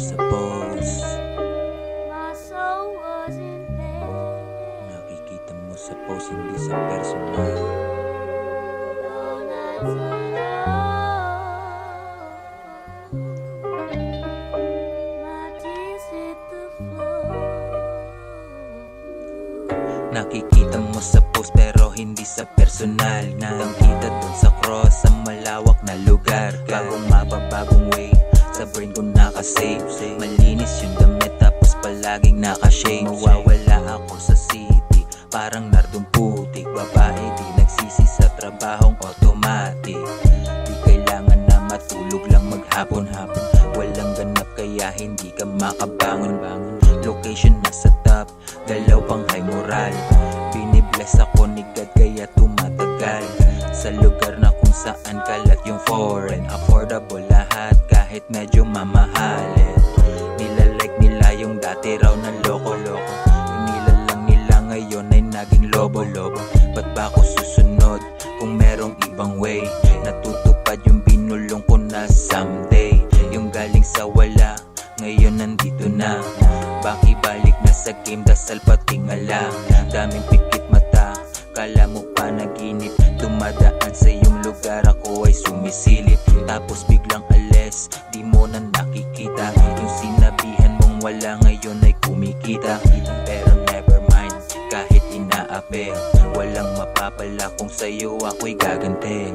sa post, My soul was in pain. nakikita mo sa post, hindi sa personal. All nights alone. My tears hit the floor. Nakikita mo sa post pero hindi sa personal. Kitang-kita dun sa cross sa malawak na lugar. Bagong mapa, bagong way, sa brain ko nakasave. Malinis yung damit tapos palaging nakashave. Mawawala ako sa city, parang nardong putik. Babae di nagsisi sa trabahong automatic. Di kailangan na matulog lang maghapon-hapon. Walang ganap kaya hindi ka makabangon-bangon. Location nasa top, galaw pang high moral. Binibless ako ni God kaya tumatagal. Sa lugar na kung saan kalat yung foreign. Affordable lahat kahit medyo mamahalin. Nilalike nila yung dati raw na loko-loko. Inilalang nila ngayon ay naging lobo-lobo. Ba't ba ako susunod kung merong ibang way? Natutupad yung binulong ko na someday. Yung galing sa wala, ngayon nandito na. Baki-balik na sa game, dasal pati ngala. Daming pikit mata, kala mo pa naginip. Dumadaan sa iyong lugar, ako ay sumisilip. Tapos biglang alis, di mo na nakikita. Yung sinabihan mong wala ngayon ay kumikita. Pero never mind, kahit inaapi, walang mapapala kung sa'yo ako'y gaganti.